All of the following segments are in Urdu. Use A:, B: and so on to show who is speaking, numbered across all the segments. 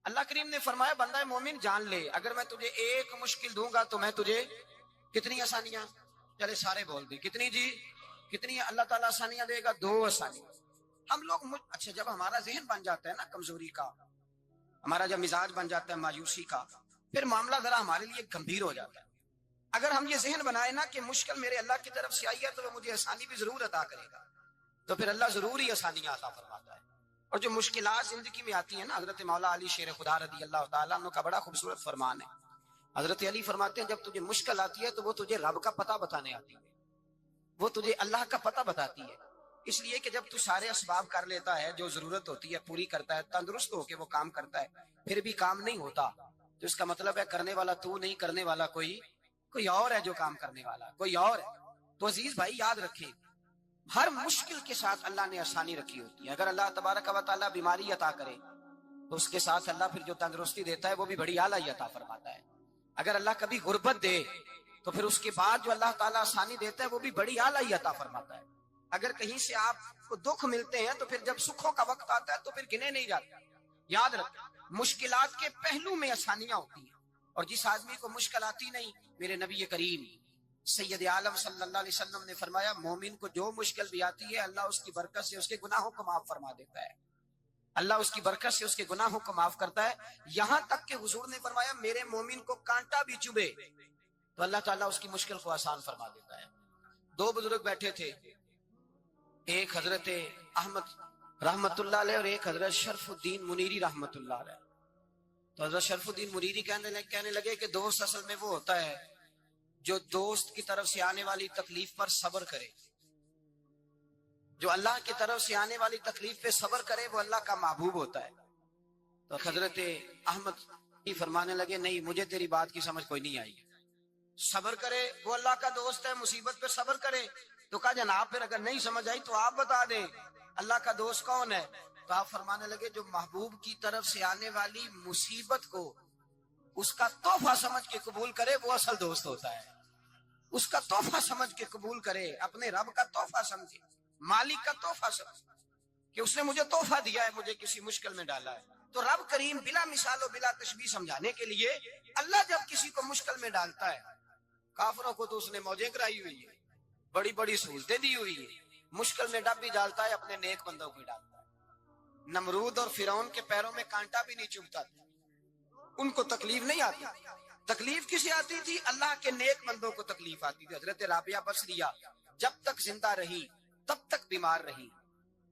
A: اللہ کریم نے فرمایا بندہ مومن جان لے اگر میں تجھے ایک مشکل دوں گا تو میں تجھے کتنی آسانیاں، چلے سارے بول دی کتنی جی، کتنی اللہ تعالیٰ آسانیاں دے گا؟ 2 آسانیاں۔ ہم لوگ اچھا جب ہمارا ذہن بن جاتا ہے نا کمزوری کا، ہمارا جب مزاج بن جاتا ہے مایوسی کا، پھر معاملہ ذرا ہمارے لیے گمبھیر ہو جاتا ہے۔ اگر ہم یہ ذہن بنائے نا کہ مشکل میرے اللہ کی طرف سے آئی ہے تو وہ مجھے آسانی بھی ضرور عطا کرے گا، تو پھر اللہ ضرور ہی آسانیاں عطا فرماتا ہے۔ اور جو مشکلات زندگی میں آتی ہیں نا، حضرت مولا علی شیر خدا رضی اللہ تعالیٰ عنہ کا بڑا خوبصورت فرمان ہے۔ حضرت علی فرماتے ہیں جب تجھے مشکل آتی ہے تو وہ تجھے رب کا پتہ بتانے آتی ہے، وہ تجھے اللہ کا پتہ بتاتی ہے۔ اس لیے کہ جب تو سارے اسباب کر لیتا ہے، جو ضرورت ہوتی ہے پوری کرتا ہے، تندرست ہو کے وہ کام کرتا ہے، پھر بھی کام نہیں ہوتا، تو اس کا مطلب ہے کرنے والا تو نہیں، کرنے والا کوئی اور ہے جو کام کرنے والا، کوئی اور ہے۔ تو عزیز بھائی یاد رکھیں، ہر مشکل کے ساتھ اللہ نے آسانی رکھی ہوتی ہے۔ اگر اللہ تبارک و تعالیٰ بیماری عطا کرے تو اس کے ساتھ اللہ پھر جو تندرستی دیتا ہے وہ بھی بڑی اعلیٰ عطا فرماتا ہے۔ اگر اللہ کبھی غربت دے تو پھر اس کے بعد جو اللہ تعالیٰ آسانی دیتا ہے وہ بھی بڑی اعلیٰ عطا فرماتا ہے۔ اگر کہیں سے آپ کو دکھ ملتے ہیں تو پھر جب سکھوں کا وقت آتا ہے تو پھر گنے نہیں جاتے۔ یاد رکھیں مشکلات کے پہلو میں آسانیاں ہوتی ہیں، اور جس آدمی کو مشکل آتی نہیں، میرے نبی کریم سید عالم صلی اللہ علیہ وسلم نے فرمایا مومن کو جو مشکل بھی آتی ہے اللہ اس کی برکت سے اس کے گناہوں کو معاف فرما دیتا ہے، اللہ اس کی برکت سے اس کے گناہوں کو معاف کرتا ہے۔ یہاں تک کہ حضور نے فرمایا میرے مومن کو کانٹا بھی چبھے تو اللہ تعالیٰ اس کی مشکل کو آسان فرما دیتا ہے۔ 2 بزرگ بیٹھے تھے، ایک حضرت احمد رحمت اللہ علیہ اور ایک حضرت شرف الدین منیری رحمت اللہ علیہ۔ تو حضرت شرف الدین منیری کہنے لگے کہ دوست اصل میں وہ ہوتا ہے جو دوست کی طرف سے آنے والی تکلیف پر صبر کرے، جو اللہ کی طرف سے آنے والی تکلیف پہ صبر کرے وہ اللہ کا محبوب ہوتا ہے۔ تو حضرت احمد فرمانے لگے نہیں مجھے تیری بات کی سمجھ کوئی نہیں آئی، صبر کرے وہ اللہ کا دوست ہے، مصیبت پہ صبر کرے۔ تو کہا جناب پھر اگر نہیں سمجھ آئی تو آپ بتا دیں اللہ کا دوست کون ہے؟ تو آپ فرمانے لگے جو محبوب کی طرف سے آنے والی مصیبت کو اس کا تحفہ سمجھ کے قبول کرے وہ اصل دوست ہوتا ہے، اس کا تحفہ سمجھ کے قبول کرے، اپنے رب کا تحفہ سمجھے، مالک کا تحفہ سمجھے کہ اس نے مجھے تحفہ دیا ہے، مجھے کسی مشکل میں ڈالا ہے۔ تو رب کریم بلا مثال و بلا تشبیہ سمجھانے کے لیے اللہ جب کسی کو مشکل میں ڈالتا ہے، کافروں کو تو اس نے موجیں کرائی ہوئی ہے، بڑی بڑی سہولتیں دی ہوئی ہے، مشکل میں ڈب بھی ڈالتا ہے، اپنے نیک بندوں کو ڈالتا ہے۔ نمرود اور فرعون کے پیروں میں کانٹا بھی نہیں چبھتا تھا، ان کو تکلیف نہیں آتی۔ تکلیف کسے آتی تھی؟ اللہ کے نیک بندوں کو تکلیف آتی تھی۔ حضرت رابعہ بصریہ جب تک زندہ رہی تب تک بیمار رہی،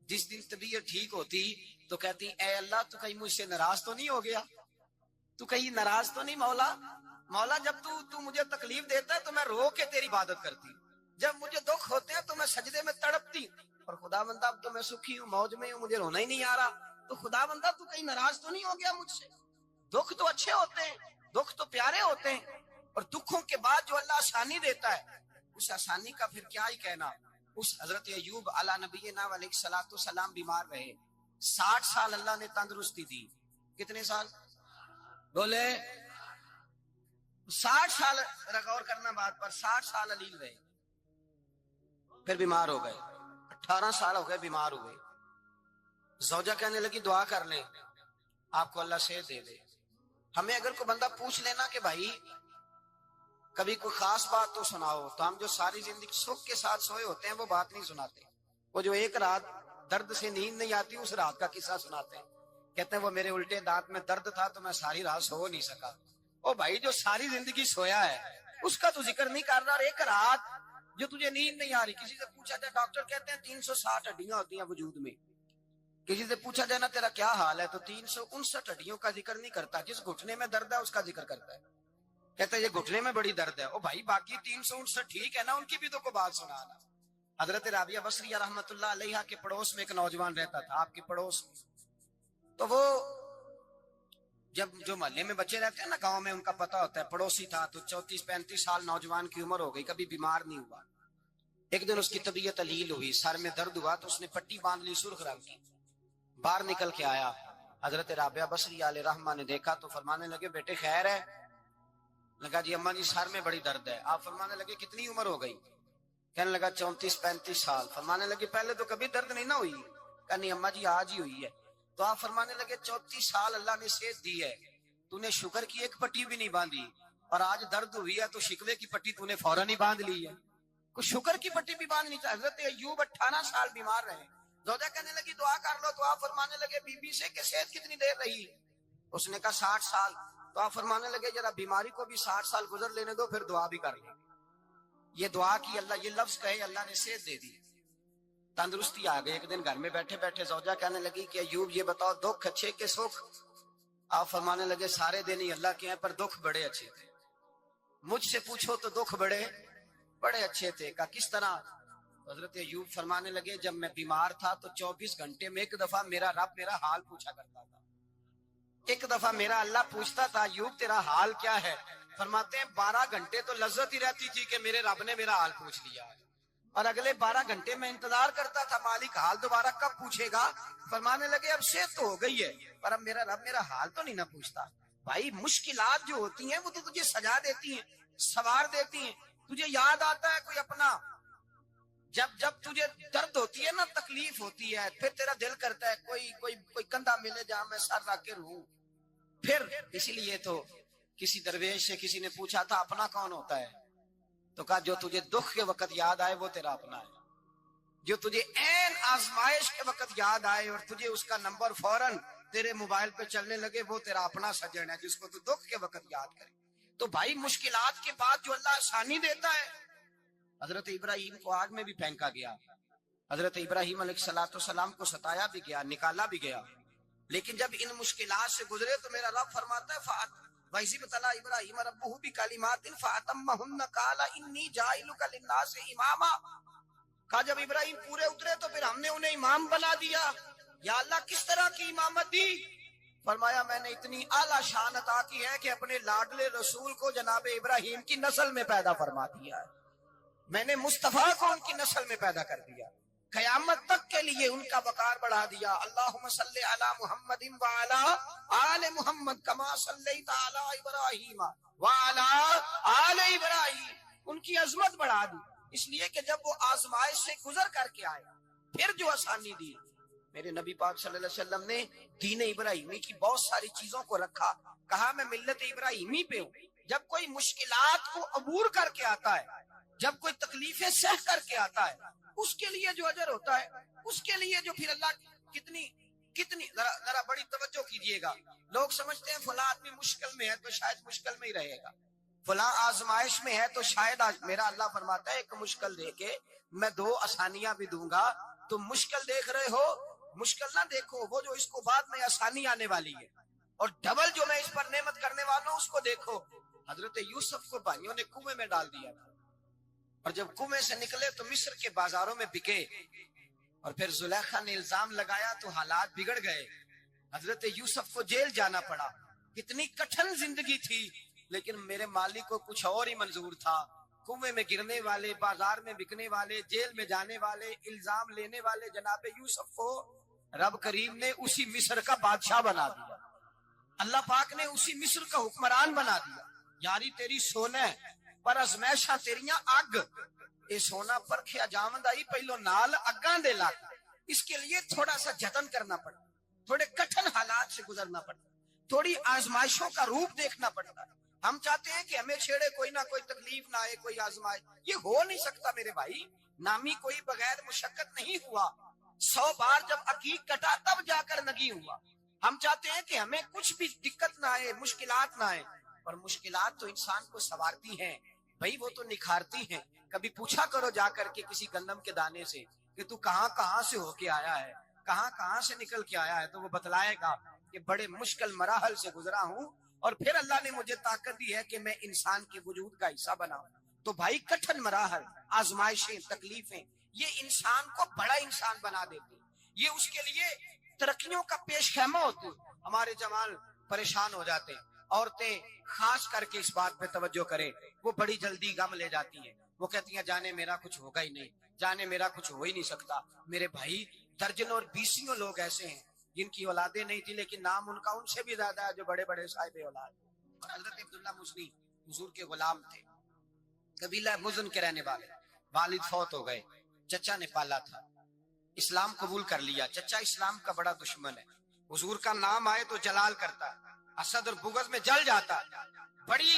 A: جس دن طبیعت ٹھیک ہوتی تو کہتی اے اللہ تو کہیں مجھ سے ناراض تو نہیں ہو گیا، تو کہیں ناراض تو نہیں مولا جب تو مجھے تکلیف دیتا ہے تو میں رو کے تیری عبادت کرتی، جب مجھے دکھ ہوتے ہیں تو میں سجدے میں تڑپتی، اور خدا بندہ اب تو میں سکھی ہوں، موج میں ہوں، مجھے رونا ہی نہیں آ رہا، تو خدا بندہ تو کہیں ناراض تو نہیں ہو گیا مجھ سے؟ دکھ تو اچھے ہوتے ہیں، دکھ تو پیارے ہوتے ہیں، اور دکھوں کے بعد جو اللہ آسانی دیتا ہے اس آسانی کا پھر کیا ہی کہنا۔ اس حضرت ایوب علی نبینا علیہ الصلوۃ والسلام بیمار رہے، 60 سال اللہ نے تندرستی دی۔ کتنے سال بولے؟ 60 سال، غور کرنا بات پر، 60 سال علیل رہے، پھر بیمار ہو گئے، 18 سال ہو گئے بیمار ہوئے۔ زوجہ کہنے لگی دعا کر لیں آپ کو اللہ صحت دے دے۔ ہمیں اگر کوئی بندہ پوچھ لینا کہ بھائی کبھی کوئی خاص بات تو سناؤ، تو ہم جو ساری زندگی سکھ کے ساتھ سوئے ہوتے ہیں وہ بات نہیں سناتے، وہ جو ایک رات درد سے نیند نہیں آتی اس رات کا قصہ سناتے ہیں، کہتے ہیں وہ میرے الٹے دانت میں درد تھا تو میں ساری رات سو نہیں سکا۔ او بھائی جو ساری زندگی سویا ہے اس کا تو ذکر نہیں کر رہا، ایک رات جو تجھے نیند نہیں آ رہی۔ کسی سے پوچھا جائے، ڈاکٹر کہتے ہیں 360 ہڈیاں ہوتی ہیں وجود میں، کسی سے پوچھا جائے نا تیرا کیا حال ہے تو 359 ہڈیوں کا ذکر نہیں کرتا، جس گھٹنے میں درد ہے اس کا ذکر کرتا ہے، کہتا ہے یہ گھٹنے میں بڑی درد ہے۔ او بھائی باقی 359 ٹھیک ہے نا، ان کی بھی تو کوئی بات سنانا۔ حضرت رابعہ بصریہ رحمت اللہ علیہ کے پڑوس میں ایک نوجوان رہتا تھا، آپ کے پڑوس میں، تو وہ جب جو محلے میں بچے رہتے ہیں نا گاؤں میں، ان کا پتہ ہوتا ہے، پڑوسی تھا تو 34-35 سال نوجوان کی عمر ہو گئی، کبھی بیمار نہیں ہوا۔ ایک دن اس کی طبیعت علیل ہوئی، سر میں درد ہوا تو اس نے پٹی باندھ لی سرخ رنگ کی، باہر نکل کے آیا، حضرت رابعہ بصریہ علیہ رحمہ نے دیکھا تو فرمانے لگے بیٹے خیر ہے؟ لگا جی اماں جی سر میں بڑی درد ہے۔ آپ فرمانے لگے کتنی عمر ہو گئی؟ کہنے لگا 34-35 سال۔ فرمانے لگے پہلے تو کبھی درد نہیں نہ ہوئی؟ کہا نہیں اماں جی آج ہی ہوئی ہے۔ تو آپ فرمانے لگے 34 سال اللہ نے صحت دی ہے، تو نے شکر کی ایک پٹی بھی نہیں باندھی، اور آج درد ہوئی ہے تو شکوے کی پٹی تو نے فوراً ہی باندھ لی ہے، کوئی شکر کی پٹی بھی باندھنی چاہیے۔ حضرت ایوب 18 سال بیمار رہے، زوجہ کہنے لگی دعا کر لو، تو آپ فرمانے لگے بی بی سے کہ صحت کتنی دیر رہی؟ اس نے کہا 60 سال۔ تو آپ فرمانے لگے ذرا بیماری کو بھی 60 سال گزر لینے دو، پھر دعا بھی کر لیں۔ یہ دعا کی، اللہ یہ لفظ کہے، اللہ نے صحت دے دی، تندرستی آ گئی۔ ایک دن گھر میں بیٹھے بیٹھے زوجہ کہنے لگی کہ ایوب یہ بتاؤ دکھ اچھے کہ سکھ؟ آپ فرمانے لگے سارے دن ہی اللہ کے ہیں، پر دکھ بڑے اچھے تھے، مجھ سے پوچھو تو دکھ بڑے اچھے تھے۔ کہا کس طرح؟ حضرت ایوب فرمانے لگے جب میں بیمار تھا تو 24 گھنٹے میں ایک دفعہ میرا رب میرا حال پوچھا کرتا تھا، ایک دفعہ میرا اللہ پوچھتا تھا ایوب تیرا حال کیا ہے؟ فرماتے ہیں 12 گھنٹے تو لذت ہی رہتی تھی کہ میرے رب نے میرا حال پوچھ لیا، اور اگلے 12 گھنٹے میں انتظار کرتا تھا مالک حال دوبارہ کب پوچھے گا۔ فرمانے لگے اب صحت تو ہو گئی ہے، پر اب میرا رب میرا حال تو نہیں نہ پوچھتا۔ بھائی مشکلات جو ہوتی ہیں وہ تو تجھے سجا دیتی ہیں، سوار دیتی ہیں، تجھے یاد آتا ہے کوئی اپنا، جب تجھے درد ہوتی ہے نا، تکلیف ہوتی ہے، پھر تیرا دل کرتا ہے کوئی کندھا ملے جہاں میں سر رکھ کے رہوں۔ پھر اسی لیے تو کسی درویش سے کسی نے پوچھا تھا اپنا کون ہوتا ہے؟ تو کہا جو تجھے دکھ کے وقت یاد آئے وہ تیرا اپنا ہے، جو تجھے عین آزمائش کے وقت یاد آئے اور تجھے اس کا نمبر فوراً تیرے موبائل پہ چلنے لگے، وہ تیرا اپنا سجن ہے جس کو تو دکھ کے وقت یاد کرے۔ تو بھائی مشکلات کے بعد جو اللہ آسانی دیتا ہے، حضرت ابراہیم کو آگ میں بھی پھینکا گیا، حضرت ابراہیم علیہ السلام کو ستایا بھی گیا، نکالا بھی گیا، لیکن جب ان مشکلات سے گزرے تو میرا رب فرماتا ہے وَإِذِ ابْتَلَىٰ إِبْرَاهِيمَ رَبُّهُ بِكَلِمَاتٍ فَأَتَمَّهُنَّ قَالَ إِنِّي جَاعِلُكَ لِلنَّاسِ إِمَامًا۔ کہا جب ابراہیم پورے اترے تو پھر ہم نے انہیں امام بنا دیا۔ یا اللہ کس طرح کی امامت دی؟ فرمایا میں نے اتنی اعلیٰ شان عطا کی ہے کہ اپنے لاڈلے رسول کو جناب ابراہیم کی نسل میں پیدا فرما دیا ہے، میں نے مصطفیٰ کو ان کی نسل میں پیدا کر دیا، قیامت تک کے لیے ان کا وقار بڑھا دیا۔ اللہم صلی علی محمد وعلی آل محمد کما صلیت علی ابراہیم وعلی آل ابراہیم، ان کی عظمت بڑھا دی، اس لیے کہ جب وہ آزمائش سے گزر کر کے آئے پھر جو آسانی دی۔ میرے نبی پاک صلی اللہ علیہ وسلم نے دین ابراہیمی کی بہت ساری چیزوں کو رکھا، کہا میں ملت ابراہیمی پہ ہوں۔ جب کوئی مشکلات کو عبور کر کے آتا ہے، جب کوئی تکلیفیں سہ کر کے آتا ہے، اس کے لیے جو اجر ہوتا ہے، اس کے لیے جو پھر اللہ کتنی ذرا بڑی توجہ کیجئے گا۔ لوگ سمجھتے ہیں فلاں آدمی مشکل میں ہے تو شاید مشکل میں ہی رہے گا، فلاں آزمائش میں ہے تو شاید میرا اللہ فرماتا ہے ایک مشکل دے کے میں 2 آسانیاں بھی دوں گا۔ تم مشکل دیکھ رہے ہو، مشکل نہ دیکھو، وہ جو اس کو بعد میں آسانی آنے والی ہے، اور ڈبل جو میں اس پر نعمت کرنے والا ہوں اس کو دیکھو۔ حضرت یوسف کو بھائیوں نے کنویں میں ڈال دیا تھا، اور جب کنویں سے نکلے تو مصر کے بازاروں میں بکے، اور پھر زلیخا نے الزام لگایا تو حالات بگڑ گئے، حضرت یوسف کو جیل جانا پڑا۔ کتنی کٹھن زندگی تھی، لیکن میرے مالک کو کچھ اور ہی منظور تھا۔ کنویں میں گرنے والے، بازار میں بکنے والے، جیل میں جانے والے، الزام لینے والے جناب یوسف کو رب کریم نے اسی مصر کا بادشاہ بنا دیا، اللہ پاک نے اسی مصر کا حکمران بنا دیا۔ یاری تیری سونا پر ازمیشاں تیریاں اگ، اے سونا پرکھیا جاوند آئی پہلو نال اگاں دے لاگ، اس کے لیے تھوڑا سا جتن کرنا پڑتا، تھوڑے کٹھن حالات سے گزرنا پڑتا، تھوڑی آزمائشوں کا روپ دیکھنا پڑتا۔ ہم چاہتے ہیں کہ ہمیں چھیڑے کوئی نہ کوئی تکلیف نہ آئے، کوئی آزمائش، یہ ہو نہیں سکتا میرے بھائی، نامی کوئی بغیر مشقت نہیں ہوا، 100 بار جب عقیق کٹا تب جا کر نگی ہوا۔ ہم چاہتے ہیں کہ ہمیں کچھ بھی دقت نہ آئے، مشکلات نہ آئے، پر مشکلات تو انسان کو سنوارتی ہیں بھائی، وہ تو نکھارتی ہیں۔ کبھی پوچھا کرو جا کر کے کسی گندم کے دانے سے کہ تو کہاں سے ہو کے آیا ہے، کہاں سے نکل کے آیا ہے، تو وہ بتلائے گا کہ بڑے مشکل مراحل سے گزرا ہوں، اور پھر اللہ نے مجھے طاقت دی ہے کہ میں انسان کے وجود کا حصہ بناؤں۔ تو بھائی کٹھن مراحل، آزمائشیں، تکلیفیں، یہ انسان کو بڑا انسان بنا دیتے، یہ اس کے لیے ترقیوں کا پیش خیمہ ہوتے۔ ہمارے جوان پریشان ہو جاتے، عورتیں خاص کر کے اس بات پہ توجہ کریں، وہ بڑی جلدی غم لے جاتی ہیں، وہ کہتی ہیں جانے میرا کچھ ہوگا ہی نہیں، جانے میرا کچھ ہو ہی نہیں سکتا۔ میرے بھائی درجنوں اور بیسیوں لوگ ایسے ہیں جن کی اولادیں نہیں تھی، لیکن نام ان کا ان سے بھی زیادہ ہے جو بڑے بڑے صاحب اولاد۔ حضرت عبداللہ مزنی حضور کے غلام تھے، قبیلہ مزن کے رہنے والے، والد فوت ہو گئے، چچا نے پالا تھا، اسلام قبول کر لیا، چچا اسلام کا بڑا دشمن ہے، حضور کا نام آئے تو جلال کرتا ہے، حسد اور بغض میں جل جاتا ہے، بڑی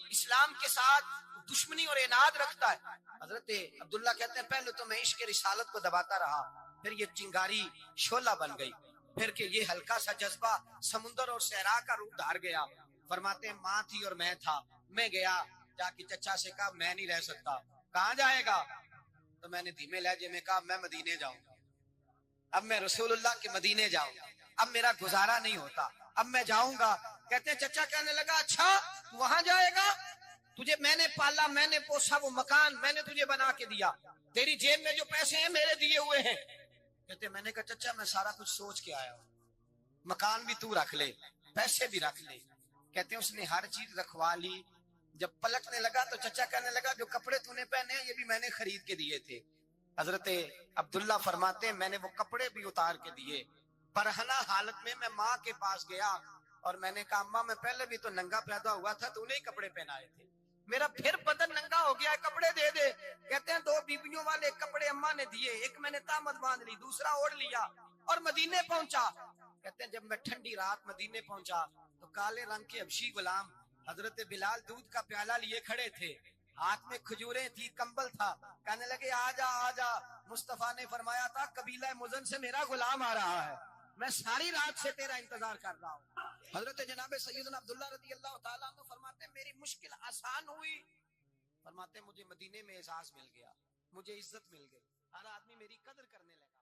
A: اسلام کے ساتھ دشمنی اور عناد رکھتا ہے۔ حضرت عبداللہ کہتے ہیں پہلے تو میں عشق رسالت کو دباتا رہا، پھر یہ چنگاری شعلہ بن گئی، پھر کہ یہ ہلکا سا جذبہ سمندر اور صحرا کا روپ دھار گیا۔ فرماتے ہیں ماں تھی اور میں تھا، میں گیا جا کے چچا سے کہا میں نہیں رہ سکتا۔ کہاں جائے گا؟ تو میں نے دھیمے لہجے میں کہا میں مدینے جاؤں گا، اب میں رسول اللہ کے مدینے جاؤں گا، اب میرا گزارا نہیں ہوتا، اب میں جاؤں گا۔ کہتے ہیں چچا کہنے لگا اچھا وہاں جائے گا، تجھے میں نے پالا، میں نے پوسا، وہ مکان میں نے تجھے بنا کے دیا، تیری جیب میں جو پیسے ہیں میرے دیے ہوئے ہیں۔ کہتے ہیں میں نے کہا چچا میں سارا کچھ سوچ کے آیا ہوں، مکان بھی تو رکھ لے، پیسے بھی رکھ لے۔ کہتے ہیں اس نے ہر چیز رکھوا لی، جب پلٹنے لگا تو چچا کہنے لگا جو کپڑے تو نے پہنے ہیں یہ بھی میں نے خرید کے دیے تھے۔ حضرت عبداللہ فرماتے ہیں میں نے وہ کپڑے بھی اتار کے دیے، برہنہ حالت میں ماں کے پاس گیا اور میں نے کہا اماں میں پہلے بھی تو ننگا پیدا ہوا تھا، تو انہیں ہی کپڑے پہنائے تھے، میرا پھر بدن ننگا ہو گیا ہے، کپڑے دے دے۔ کہتے ہیں 2 بیبیوں والے کپڑے اماں نے دیے، ایک میں نے تامت باندھ لی، دوسرا اوڑھ لیا اور مدینے پہنچا۔ کہتے ہیں جب میں ٹھنڈی رات مدینے پہنچا تو کالے رنگ کے حبشی غلام حضرت بلال دودھ کا پیالہ لیے کھڑے تھے، ہاتھ میں کھجوریں تھی، کمبل تھا، کہنے لگے آجا آجا، مصطفیٰ نے فرمایا تھا قبیلہ مزن سے میرا غلام آ رہا ہے، میں ساری رات سے تیرا انتظار کر رہا ہوں۔ حضرت جناب سیدنا عبداللہ رضی اللہ تعالیٰ عنہ فرماتے ہیں میری مشکل آسان ہوئی، فرماتے ہیں مجھے مدینے میں اعزاز مل گیا، مجھے عزت مل گئی، ہر آدمی میری قدر کرنے لگا۔